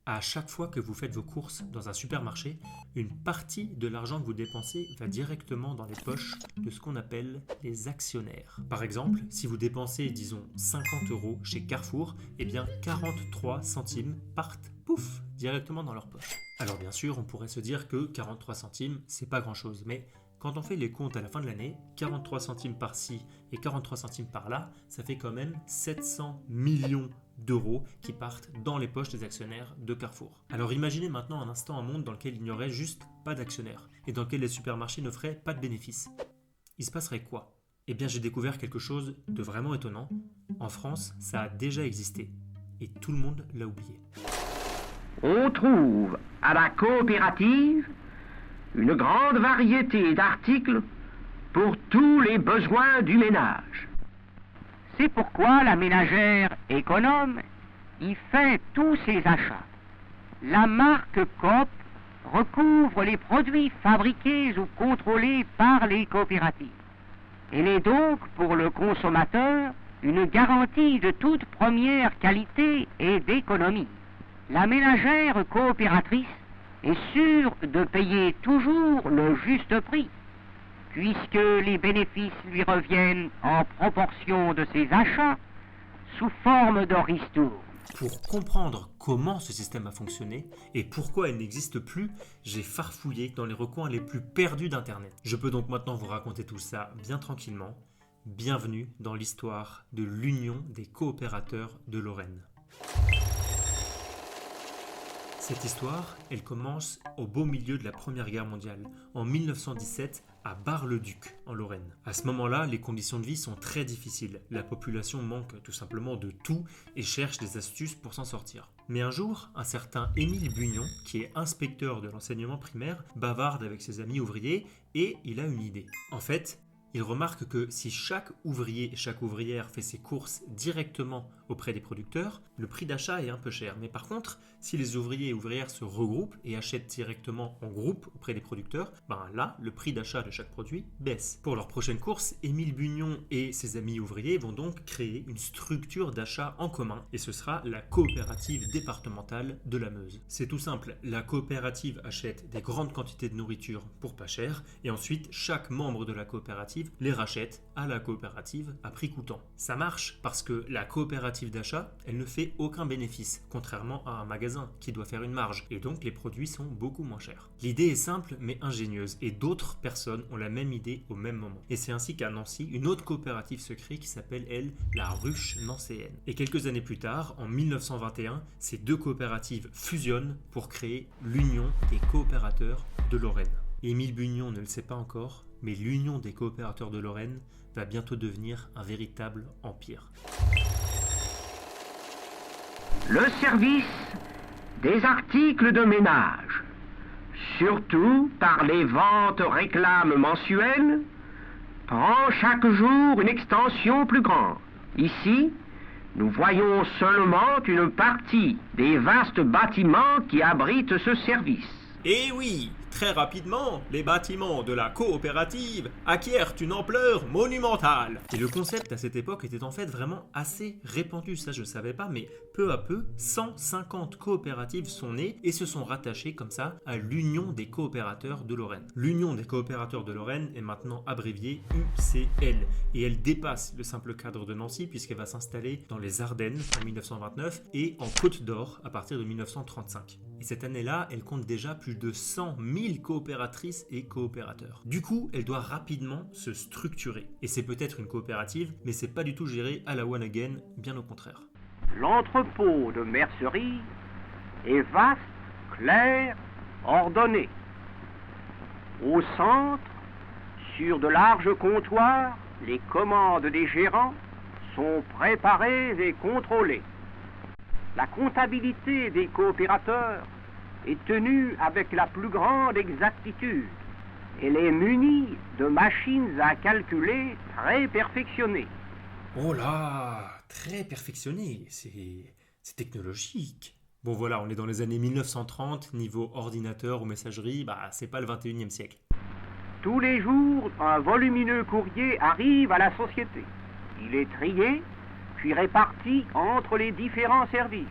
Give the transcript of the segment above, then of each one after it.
À chaque fois que vous faites vos courses dans un supermarché, une partie de l'argent que vous dépensez va directement dans les poches de ce qu'on appelle les actionnaires. Par exemple, si vous dépensez, disons, 50 € chez Carrefour, eh bien 43 centimes partent, pouf, directement dans leur poche. Alors bien sûr, on pourrait se dire que 43 centimes, c'est pas grand-chose, mais quand on fait les comptes à la fin de l'année, 43 centimes par-ci et 43 centimes par-là, ça fait quand même 700 millions d'euros qui partent dans les poches des actionnaires de Carrefour. Alors imaginez maintenant un instant un monde dans lequel il n'y aurait juste pas d'actionnaires et dans lequel les supermarchés ne feraient pas de bénéfices. Il se passerait quoi ? Eh bien j'ai découvert quelque chose de vraiment étonnant. En France, ça a déjà existé et tout le monde l'a oublié. On trouve à la coopérative une grande variété d'articles pour tous les besoins du ménage. C'est pourquoi la ménagère économe y fait tous ses achats. La marque Coop recouvre les produits fabriqués ou contrôlés par les coopératives. Elle est donc pour le consommateur une garantie de toute première qualité et d'économie. La ménagère coopératrice est sûre de payer toujours le juste prix, puisque les bénéfices lui reviennent en proportion de ses achats sous forme de ristourne. Pour comprendre comment ce système a fonctionné et pourquoi il n'existe plus, j'ai farfouillé dans les recoins les plus perdus d'Internet. Je peux donc maintenant vous raconter tout ça bien tranquillement. Bienvenue dans l'histoire de l'Union des coopérateurs de Lorraine. Cette histoire, elle commence au beau milieu de la Première Guerre mondiale, en 1917, à Bar-le-Duc, en Lorraine. À ce moment-là, les conditions de vie sont très difficiles. La population manque tout simplement de tout et cherche des astuces pour s'en sortir. Mais un jour, un certain Émile Bugnon, qui est inspecteur de l'enseignement primaire, bavarde avec ses amis ouvriers et il a une idée. En fait, il remarque que si chaque ouvrier et chaque ouvrière fait ses courses directement auprès des producteurs, le prix d'achat est un peu cher. Mais par contre, si les ouvriers et ouvrières se regroupent et achètent directement en groupe auprès des producteurs, là, le prix d'achat de chaque produit baisse. Pour leur prochaine course, Émile Bugnon et ses amis ouvriers vont donc créer une structure d'achat en commun et ce sera la coopérative départementale de la Meuse. C'est tout simple, la coopérative achète des grandes quantités de nourriture pour pas cher et ensuite chaque membre de la coopérative les rachète à la coopérative à prix coûtant. Ça marche parce que la coopérative d'achat, elle ne fait aucun bénéfice, contrairement à un magasin qui doit faire une marge, et donc les produits sont beaucoup moins chers. L'idée est simple mais ingénieuse, et d'autres personnes ont la même idée au même moment. Et c'est ainsi qu'à Nancy, une autre coopérative se crée qui s'appelle, elle, la Ruche nancéenne. Et quelques années plus tard, en 1921, ces deux coopératives fusionnent pour créer l'Union des coopérateurs de Lorraine. Émile Bugnon ne le sait pas encore, mais l'Union des coopérateurs de Lorraine va bientôt devenir un véritable empire. Le service des articles de ménage, surtout par les ventes réclames mensuelles, prend chaque jour une extension plus grande. Ici, nous voyons seulement une partie des vastes bâtiments qui abritent ce service. Et oui, très rapidement, les bâtiments de la coopérative acquièrent une ampleur monumentale. Et le concept à cette époque était en fait vraiment assez répandu, ça je ne savais pas, mais peu à peu, 150 coopératives sont nées et se sont rattachées comme ça à l'Union des coopérateurs de Lorraine. L'Union des coopérateurs de Lorraine est maintenant abréviée UCL et elle dépasse le simple cadre de Nancy puisqu'elle va s'installer dans les Ardennes en 1929 et en Côte d'Or à partir de 1935. Et cette année-là, elle compte déjà plus de 100 000 coopératrices et coopérateurs. Du coup, elle doit rapidement se structurer. Et c'est peut-être une coopérative, mais c'est pas du tout géré à la one again, bien au contraire. L'entrepôt de mercerie est vaste, clair, ordonné. Au centre, sur de larges comptoirs, les commandes des gérants sont préparées et contrôlées. La comptabilité des coopérateurs est tenue avec la plus grande exactitude. Elle est munie de machines à calculer très perfectionnées. Oh là, très perfectionné, c'est technologique. Bon voilà, on est dans les années 1930, niveau ordinateur ou messagerie, c'est pas le 21e siècle. Tous les jours, un volumineux courrier arrive à la société. Il est trié, puis réparti entre les différents services.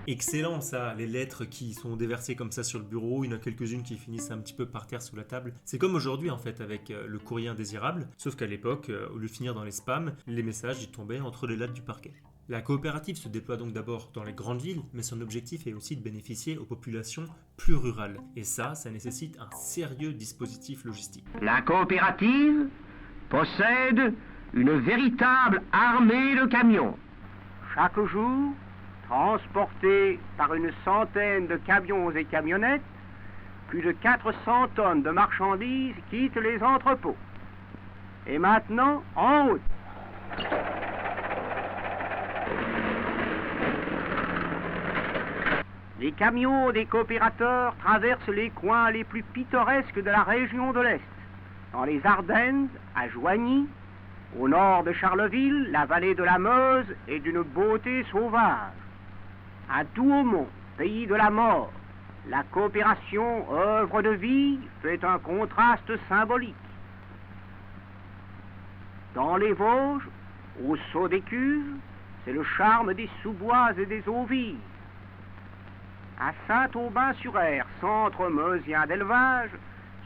Excellent ça, les lettres qui sont déversées comme ça sur le bureau, il y en a quelques-unes qui finissent un petit peu par terre sous la table. C'est comme aujourd'hui en fait avec le courrier indésirable, sauf qu'à l'époque, au lieu de finir dans les spams, les messages y tombaient entre les lattes du parquet. La coopérative se déploie donc d'abord dans les grandes villes, mais son objectif est aussi de bénéficier aux populations plus rurales. Et ça nécessite un sérieux dispositif logistique. La coopérative possède une véritable armée de camions. Chaque jour, transportés par une centaine de camions et camionnettes, plus de 400 tonnes de marchandises quittent les entrepôts. Et maintenant, en route. Les camions des coopérateurs traversent les coins les plus pittoresques de la région de l'Est. Dans les Ardennes, à Joigny, au nord de Charleville, la vallée de la Meuse est d'une beauté sauvage. À Douaumont, pays de la mort, la coopération œuvre de vie fait un contraste symbolique. Dans les Vosges, au Saut des Cuves, c'est le charme des sous-bois et des eaux vives. À Saint-Aubin-sur-Aire, centre meusien d'élevage,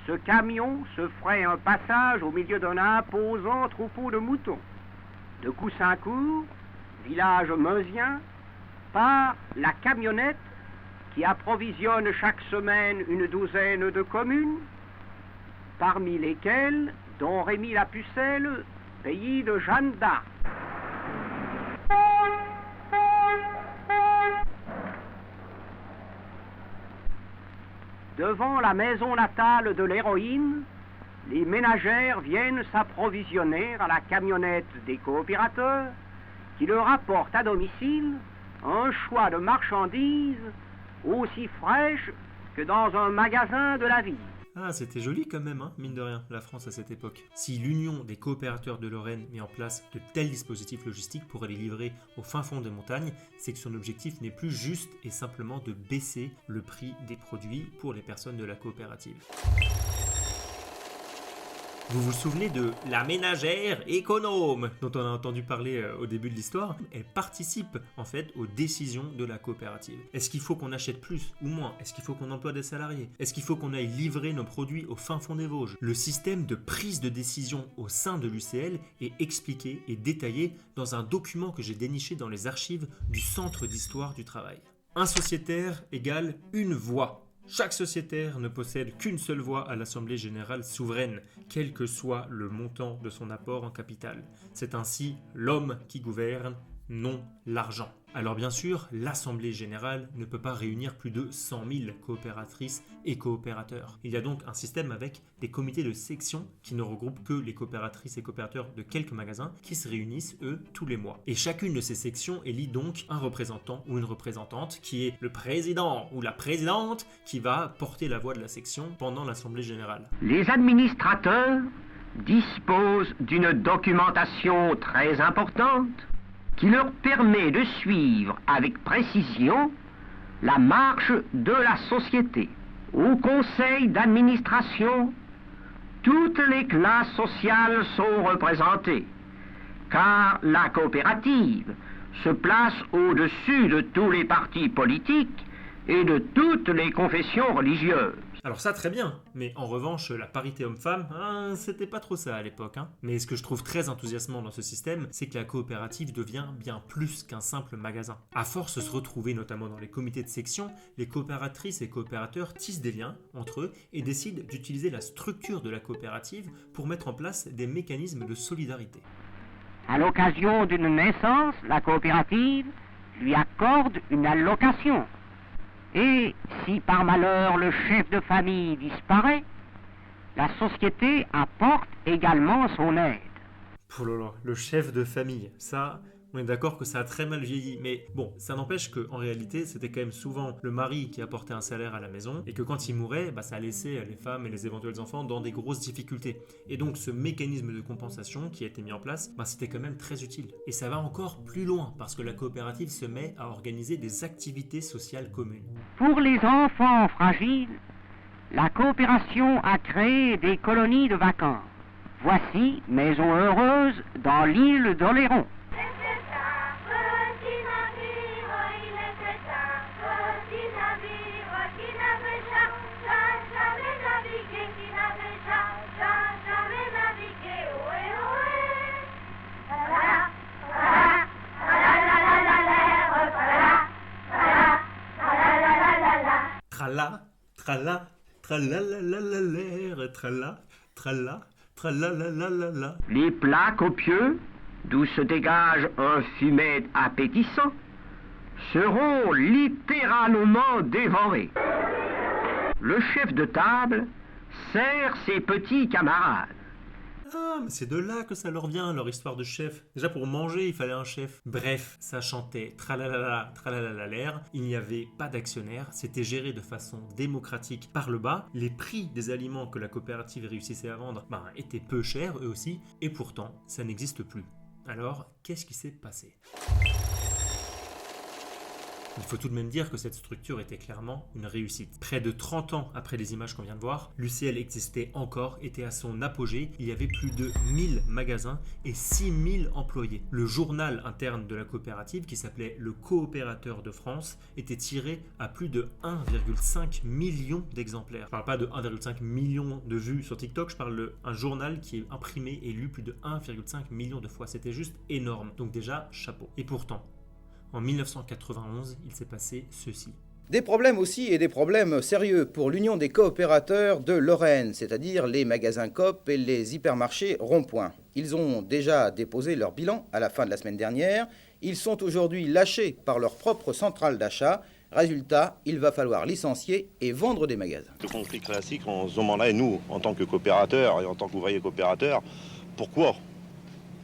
ce camion se ferait un passage au milieu d'un imposant troupeau de moutons. De Coussincourt, village meusien, part la camionnette qui approvisionne chaque semaine une douzaine de communes, parmi lesquelles Don Rémy la Pucelle, pays de Jeanne d'Arc. Devant la maison natale de l'héroïne, les ménagères viennent s'approvisionner à la camionnette des coopérateurs qui leur apportent à domicile un choix de marchandises aussi fraîches que dans un magasin de la ville. Ah, c'était joli quand même, hein, mine de rien, la France à cette époque. Si l'Union des coopérateurs de Lorraine met en place de tels dispositifs logistiques pour les livrer au fin fond des montagnes, c'est que son objectif n'est plus juste et simplement de baisser le prix des produits pour les personnes de la coopérative. Vous vous souvenez de la ménagère économe dont on a entendu parler au début de l'histoire? Elle participe en fait aux décisions de la coopérative. Est-ce qu'il faut qu'on achète plus ou moins? Est-ce qu'il faut qu'on emploie des salariés? Est-ce qu'il faut qu'on aille livrer nos produits au fin fond des Vosges? Le système de prise de décision au sein de l'UCL est expliqué et détaillé dans un document que j'ai déniché dans les archives du Centre d'histoire du travail. Un sociétaire égale une voix. Chaque sociétaire ne possède qu'une seule voix à l'Assemblée générale souveraine, quel que soit le montant de son apport en capital. C'est ainsi l'homme qui gouverne, non l'argent. Alors bien sûr, l'Assemblée générale ne peut pas réunir plus de 100 000 coopératrices et coopérateurs. Il y a donc un système avec des comités de section qui ne regroupent que les coopératrices et coopérateurs de quelques magasins qui se réunissent, eux, tous les mois. Et chacune de ces sections élit donc un représentant ou une représentante qui est le président ou la présidente qui va porter la voix de la section pendant l'Assemblée générale. Les administrateurs disposent d'une documentation très importante qui leur permet de suivre avec précision la marche de la société. Au conseil d'administration, toutes les classes sociales sont représentées, car la coopérative se place au-dessus de tous les partis politiques et de toutes les confessions religieuses. Alors ça très bien, mais en revanche la parité homme-femme, c'était pas trop ça à l'époque. Mais ce que je trouve très enthousiasmant dans ce système, c'est que la coopérative devient bien plus qu'un simple magasin. À force de se retrouver notamment dans les comités de section, les coopératrices et coopérateurs tissent des liens entre eux et décident d'utiliser la structure de la coopérative pour mettre en place des mécanismes de solidarité. À l'occasion d'une naissance, la coopérative lui accorde une allocation. Et si par malheur le chef de famille disparaît, la société apporte également son aide. Oh là là, le chef de famille, ça, on est d'accord que ça a très mal vieilli, mais bon, ça n'empêche qu'en réalité, c'était quand même souvent le mari qui apportait un salaire à la maison, et que quand il mourait, ça laissait les femmes et les éventuels enfants dans des grosses difficultés. Et donc ce mécanisme de compensation qui a été mis en place, c'était quand même très utile. Et ça va encore plus loin, parce que la coopérative se met à organiser des activités sociales communes. Pour les enfants fragiles, la coopération a créé des colonies de vacances. Voici Maison Heureuse dans l'île d'Oléron. Trala, trala, tralalalalaler, trala, trala, tralalalala. Les plats copieux, d'où se dégage un fumet appétissant, seront littéralement dévorés. Le chef de table sert ses petits camarades. Ah, mais c'est de là que ça leur vient, leur histoire de chef. Déjà pour manger, il fallait un chef. Bref, ça chantait tralalala, tralalalaler, il n'y avait pas d'actionnaire, c'était géré de façon démocratique par le bas, les prix des aliments que la coopérative réussissait à vendre étaient peu chers eux aussi, et pourtant, ça n'existe plus. Alors, qu'est-ce qui s'est passé ? Il faut tout de même dire que cette structure était clairement une réussite. Près de 30 ans après les images qu'on vient de voir, l'UCL existait encore, était à son apogée, il y avait plus de 1000 magasins et 6000 employés. Le journal interne de la coopérative, qui s'appelait Le Coopérateur de France, était tiré à plus de 1,5 million d'exemplaires. Je parle pas de 1,5 million de vues sur TikTok, je parle d'un journal qui est imprimé et lu plus de 1,5 million de fois. C'était juste énorme. Donc déjà, chapeau. Et pourtant, en 1991, il s'est passé ceci. Des problèmes aussi et des problèmes sérieux pour l'Union des coopérateurs de Lorraine, c'est-à-dire les magasins Coop et les hypermarchés Rond-Point. Ils ont déjà déposé leur bilan à la fin de la semaine dernière. Ils sont aujourd'hui lâchés par leur propre centrale d'achat. Résultat, il va falloir licencier et vendre des magasins. Le conflit classique en ce moment-là, et nous, en tant que coopérateurs et en tant qu'ouvriers coopérateurs, pourquoi ?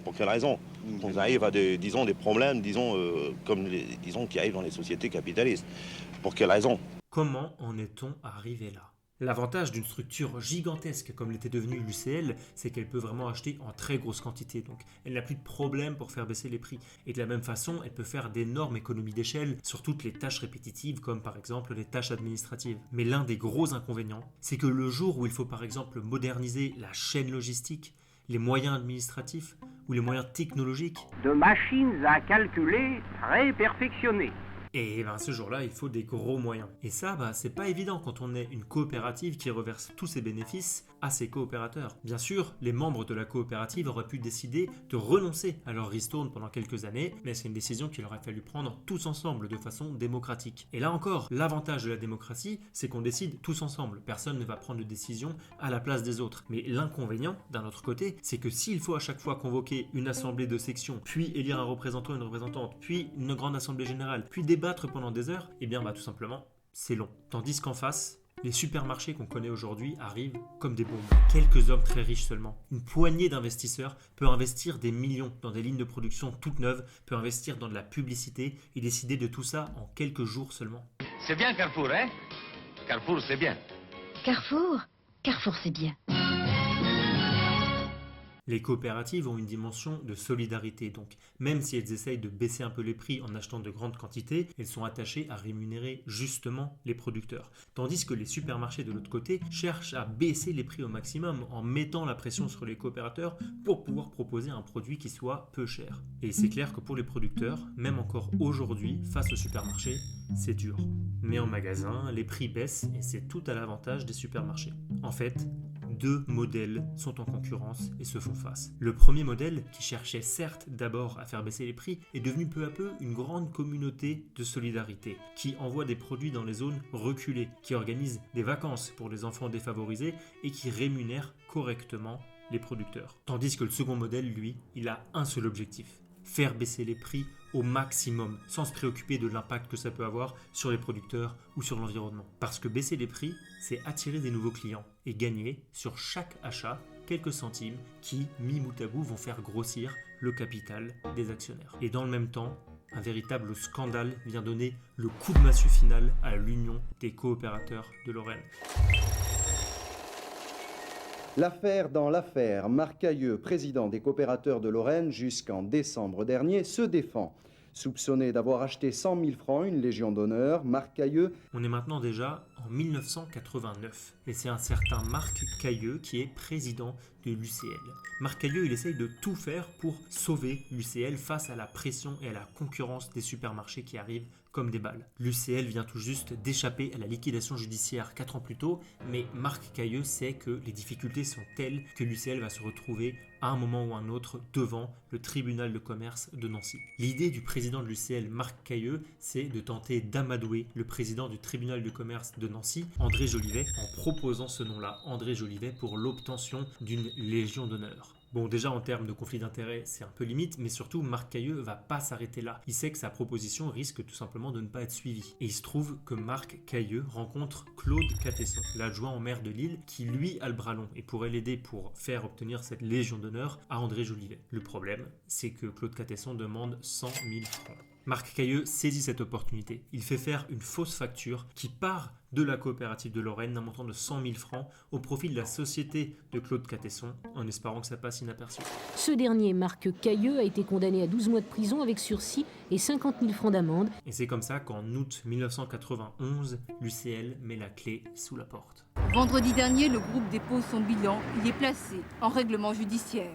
Pour quelle raison ? On arrive à des problèmes, qui arrivent dans les sociétés capitalistes. Pour quelle raison ? Comment en est-on arrivé là ? L'avantage d'une structure gigantesque comme l'était devenue l'UCL, c'est qu'elle peut vraiment acheter en très grosse quantité. Donc elle n'a plus de problème pour faire baisser les prix. Et de la même façon, elle peut faire d'énormes économies d'échelle sur toutes les tâches répétitives, comme par exemple les tâches administratives. Mais l'un des gros inconvénients, c'est que le jour où il faut par exemple moderniser la chaîne logistique, les moyens administratifs ou les moyens technologiques, De machines à calculer très perfectionnées. et ce jour-là, il faut des gros moyens. Et ça, c'est pas évident quand on est une coopérative qui reverse tous ses bénéfices à ses coopérateurs. Bien sûr, les membres de la coopérative auraient pu décider de renoncer à leur ristourne pendant quelques années, mais c'est une décision qu'il aurait fallu prendre tous ensemble de façon démocratique. Et là encore, l'avantage de la démocratie, c'est qu'on décide tous ensemble. Personne ne va prendre de décision à la place des autres. Mais l'inconvénient, d'un autre côté, c'est que s'il faut à chaque fois convoquer une assemblée de section, puis élire un représentant, une représentante, puis une grande assemblée générale, puis débattre pendant des heures, tout simplement, c'est long. Tandis qu'en face, les supermarchés qu'on connaît aujourd'hui arrivent comme des bombes. Quelques hommes très riches seulement. Une poignée d'investisseurs peut investir des millions dans des lignes de production toutes neuves, peut investir dans de la publicité et décider de tout ça en quelques jours seulement. C'est bien Carrefour, hein? Carrefour, c'est bien. Carrefour? Carrefour, c'est bien. Les coopératives ont une dimension de solidarité, donc même si elles essayent de baisser un peu les prix en achetant de grandes quantités, elles sont attachées à rémunérer justement les producteurs. Tandis que les supermarchés de l'autre côté cherchent à baisser les prix au maximum en mettant la pression sur les coopérateurs pour pouvoir proposer un produit qui soit peu cher. Et c'est clair que pour les producteurs, même encore aujourd'hui, face au supermarché, c'est dur. Mais en magasin, les prix baissent et c'est tout à l'avantage des supermarchés. En fait, deux modèles sont en concurrence et se font face. Le premier modèle, qui cherchait certes d'abord à faire baisser les prix, est devenu peu à peu une grande communauté de solidarité, qui envoie des produits dans les zones reculées, qui organise des vacances pour les enfants défavorisés et qui rémunère correctement les producteurs. Tandis que le second modèle, lui, il a un seul objectif: faire baisser les prix au maximum, sans se préoccuper de l'impact que ça peut avoir sur les producteurs ou sur l'environnement. Parce que baisser les prix, c'est attirer des nouveaux clients et gagner sur chaque achat quelques centimes qui, mis bout à bout, vont faire grossir le capital des actionnaires. Et dans le même temps, un véritable scandale vient donner le coup de massue final à l'Union des coopérateurs de Lorraine. L'affaire dans l'affaire, Marc Cailleux, président des coopérateurs de Lorraine jusqu'en décembre dernier, se défend. Soupçonné d'avoir acheté 100 000 francs une Légion d'honneur, Marc Cailleux... On est maintenant déjà en 1989 et c'est un certain Marc Cailleux qui est président de l'UCL. Marc Cailleux, il essaye de tout faire pour sauver l'UCL face à la pression et à la concurrence des supermarchés qui arrivent comme des balles. L'UCL vient tout juste d'échapper à la liquidation judiciaire 4 ans plus tôt, mais Marc Cailleux sait que les difficultés sont telles que l'UCL va se retrouver à un moment ou un autre devant le tribunal de commerce de Nancy. L'idée du président de l'UCL, Marc Cailleux, c'est de tenter d'amadouer le président du tribunal de commerce de Nancy, André Jolivet, en proposant ce nom-là, André Jolivet, pour l'obtention d'une Légion d'honneur. Bon, déjà en termes de conflit d'intérêts, c'est un peu limite, mais surtout Marc Cailleux va pas s'arrêter là. Il sait que sa proposition risque tout simplement de ne pas être suivie. Et il se trouve que Marc Cailleux rencontre Claude Catesson, l'adjoint au maire de Lille, qui lui a le bras long et pourrait l'aider pour faire obtenir cette Légion d'honneur à André Jolivet. Le problème, c'est que Claude Catesson demande 100 000 francs. Marc Cailleux saisit cette opportunité. Il fait faire une fausse facture qui part de la coopérative de Lorraine d'un montant de 100 000 francs au profit de la société de Claude Catesson, en espérant que ça passe inaperçu. Ce dernier, Marc Cailleux, a été condamné à 12 mois de prison avec sursis et 50 000 francs d'amende. Et c'est comme ça qu'en août 1991, l'UCL met la clé sous la porte. Vendredi dernier, le groupe dépose son bilan. Il est placé en règlement judiciaire.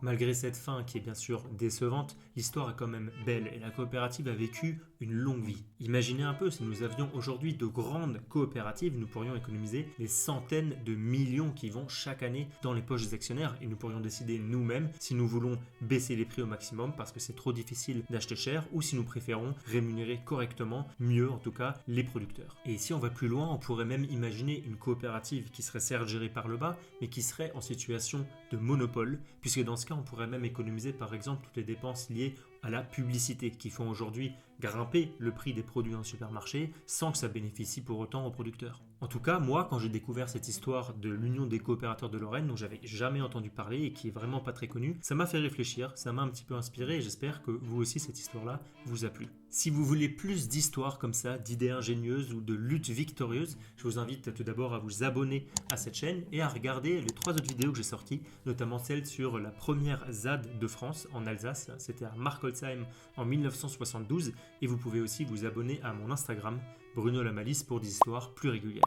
Malgré cette fin qui est bien sûr décevante, l'histoire est quand même belle et la coopérative a vécu une longue vie. Imaginez un peu, si nous avions aujourd'hui de grandes coopératives, nous pourrions économiser des centaines de millions qui vont chaque année dans les poches des actionnaires et nous pourrions décider nous-mêmes si nous voulons baisser les prix au maximum parce que c'est trop difficile d'acheter cher ou si nous préférons rémunérer correctement, mieux en tout cas, les producteurs. Et si on va plus loin, on pourrait même imaginer une coopérative qui serait certes gérée par le bas, mais qui serait en situation de monopole, puisque dans ce cas, on pourrait même économiser par exemple toutes les dépenses liées à la publicité qui font aujourd'hui grimper le prix des produits en supermarché sans que ça bénéficie pour autant aux producteurs. En tout cas, moi, quand j'ai découvert cette histoire de l'Union des coopérateurs de Lorraine, dont j'avais jamais entendu parler et qui est vraiment pas très connue, ça m'a fait réfléchir, ça m'a un petit peu inspiré et j'espère que vous aussi, cette histoire-là vous a plu. Si vous voulez plus d'histoires comme ça, d'idées ingénieuses ou de luttes victorieuses, je vous invite tout d'abord à vous abonner à cette chaîne et à regarder les 3 autres vidéos que j'ai sorties, notamment celle sur la première ZAD de France en Alsace, c'était à Markolsheim en 1972, et vous pouvez aussi vous abonner à mon Instagram, Bruno Lamalis, pour des histoires plus régulières.